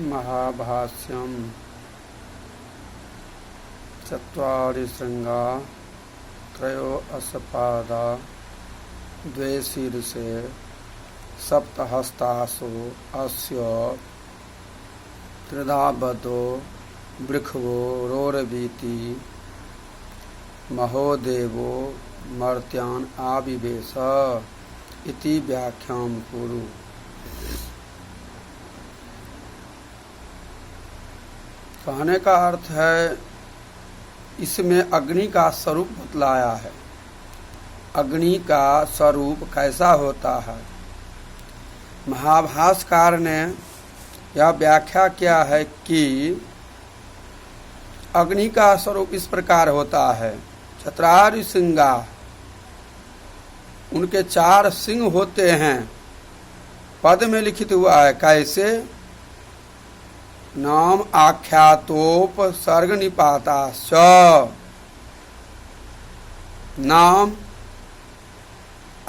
महाभाष्यम चत्वारि श्रृंगा त्रयो अस्पादा द्वे शीर्षे सप्तहस्तासो अस्य त्रिधाबद्धो वृषभो रोरवीति महोदेवो मर्त्यान् आविवेश इति व्याख्यां कुरु। कहने का अर्थ है इसमें अग्नि का स्वरूप बतलाया है। अग्नि का स्वरूप कैसा होता है? महाभाष्यकार ने यह व्याख्या किया है कि अग्नि का स्वरूप इस प्रकार होता है। चत्वारि श्रृंगा, उनके 4 सिंह होते हैं। पद में लिखित हुआ है कैसे? नाम आख्यातोपसर्ग निपाताश्च। नाम,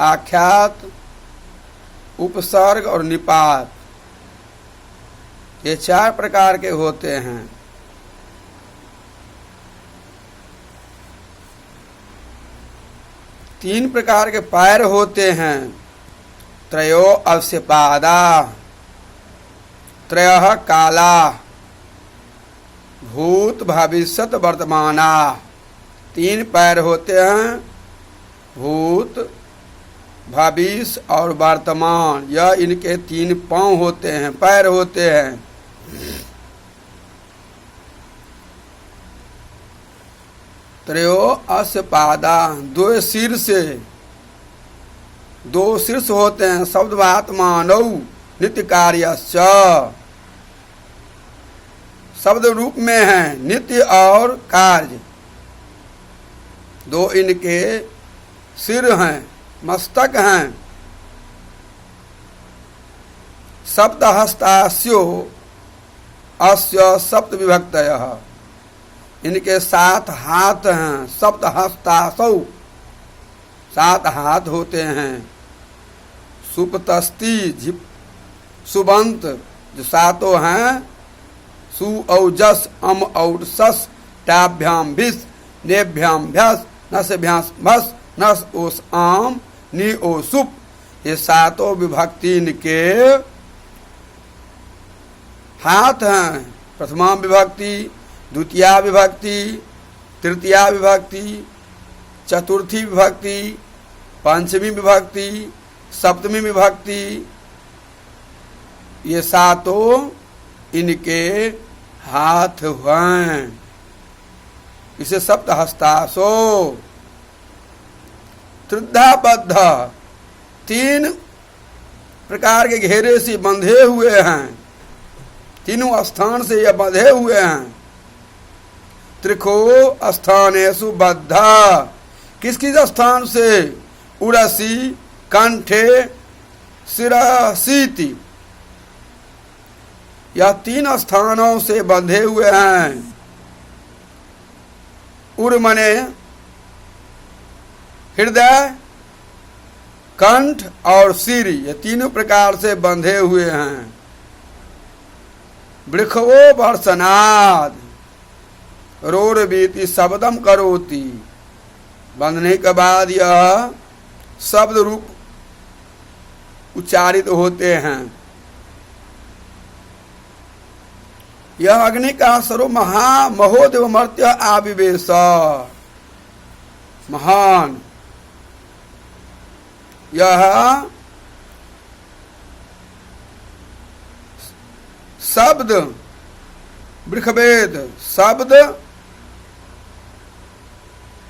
आख्यात, उपसर्ग और निपात, ये 4 प्रकार के होते हैं। तीन प्रकार के पैर होते हैं। त्रयो अस्पादा, त्रयः काला, भूत भविष्यत वर्तमाना। 3 पैर होते हैं, भूत, भविष्य और वर्तमान। यह इनके 3 पांव होते हैं, पैर होते हैं। त्रयो अस्पादा, 2 शीर्ष होते हैं। शब्दवात्मानौ नित्य कार्यश्च, शब्द रूप में है नित्य और कार्य। 2 इनके सिर हैं, मस्तक हैं। सप्तहस्तास्यो अस्य सप्त विभक्तयः, इनके 7 हाथ हैं। सप्तहस्तासौ, 7 हाथ होते हैं। सुपतस्ती, सुबंत, जो 7 हैं। सु औजस, अम और सस, टाभ्याम भिस, नेभ्याम भ्यस, नसभ्यास भस, नस ओस आम, नी ओ सुप। ये 7 विभक्ति इनके हाथ हैं। प्रथमा विभक्ति, द्वितीया विभक्ति, तृतीया विभक्ति, चतुर्थी विभक्ति, पंचमी विभक्ति, सप्तमी विभक्ति। ये 7 इनके हाथ हैं। इसे सप्तहस्तासो। त्रिधाबद्ध, 3 प्रकार के घेरे से बंधे हुए हैं। तीनों स्थान से यह बंधे हुए हैं। त्रिखो स्थानेषु बद्ध, किस किस स्थान से? उरसी, कंठे, शिरसीति। यह 3 स्थानों से बंधे हुए हैं। उर मने हृदय, कंठ और सिर, ये तीनों प्रकार से बंधे हुए हैं। वृषभो वर्षनाद रोरवीति शब्दम करोति, बंधने के बाद यह शब्द रूप उच्चारित होते हैं। यह अग्नि का स्वरूप महोदेव मर्त्य आविवेश, महान। यह शब्द, वृषभेद शब्द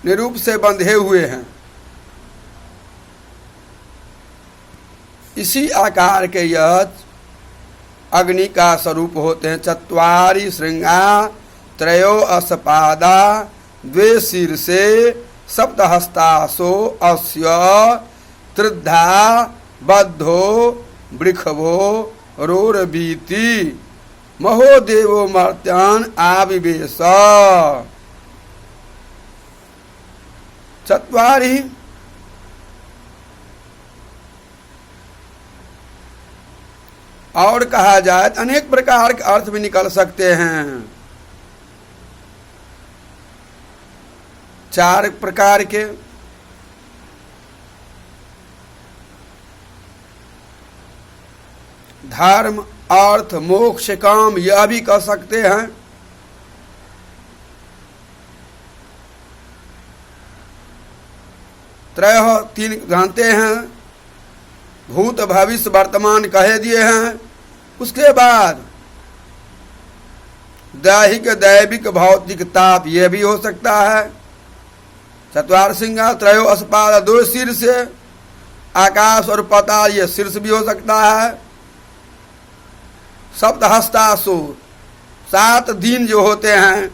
निरूप से बंधे हुए हैं। इसी आकार के यह अग्नि का स्वरूप होते हैं। चत्वारि श्रृंगा त्रयो अस्पादा द्वे शीर्षे सप्तहस्तासो अस्य त्रिधा बद्धो वृषभो रोरवीति महोदेवो मर्त्यान् आविवेश। चत्वारि और कहा जाए तो अनेक प्रकार के अर्थ भी निकल सकते हैं। 4 प्रकार के। धर्म, अर्थ, मोक्ष, काम, यह भी कह सकते हैं। त्रय 3 जानते हैं, भूत, भविष्य, वर्तमान कहे दिए हैं। उसके बाद दैहिक, दैविक, भौतिक, ताप, यह भी हो सकता है। चतुर सिंह, त्रयो अस्पाद, 2 शीर्ष, आकाश और पाताल, यह शीर्ष भी हो सकता है। सप्त हस्तासुर, 7 दिन जो होते हैं,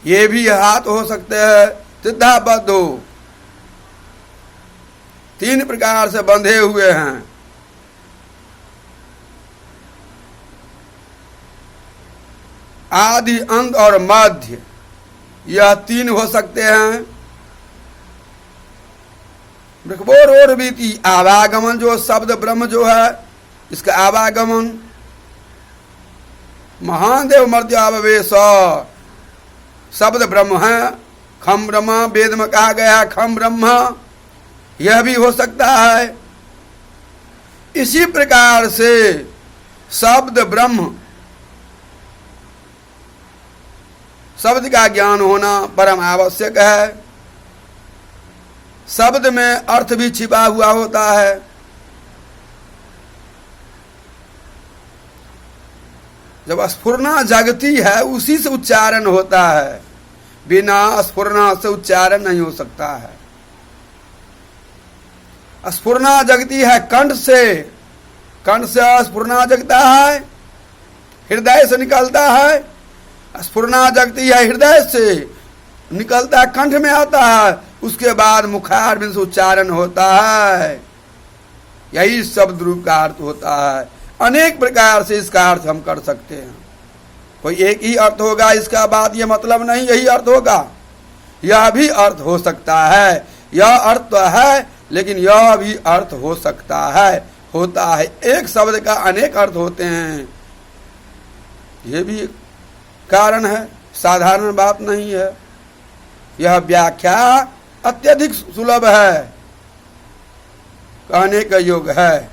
ये भी हाथ हो सकते हैं। सिद्धाबद्धो, 3 प्रकार से बंधे हुए हैं। आदि, अंत और मध्य, यह 3 हो सकते हैं। और बीती आवागमन, जो शब्द ब्रह्म जो है, इसका आवागमन। महादेव मर्त्यावेश, शब्द ब्रह्म है। खम ब्रह्म, वेद में कहा गया खम ब्रह्म, यह भी हो सकता है। इसी प्रकार से शब्द ब्रह्म, शब्द का ज्ञान होना परम आवश्यक है। शब्द में अर्थ भी छिपा हुआ होता है। जब स्फुरना जगती है, उसी से उच्चारण होता है। बिना स्फुरना से उच्चारण नहीं हो सकता है। स्फुरना जगती है कंठ से, कंठ से स्फुरना जगता है, हृदय से निकलता है। स्फुरना जगती है हृदय से, निकलता है कंठ में आता है, उसके बाद मुखारबिंद से उच्चारण होता है। यही शब्द रूप का अर्थ होता है। अनेक प्रकार से इसका अर्थ हम कर सकते हैं। कोई एक ही अर्थ होगा इसका बात ये मतलब नहीं यही अर्थ होगा। यह भी अर्थ हो सकता है। यह अर्थ तो है, लेकिन यह भी अर्थ हो सकता है, होता है। एक शब्द का अनेक अर्थ होते हैं, ये भी कारण है, साधारण बात नहीं है। यह व्याख्या अत्यधिक सुलभ है, कहने का योग है।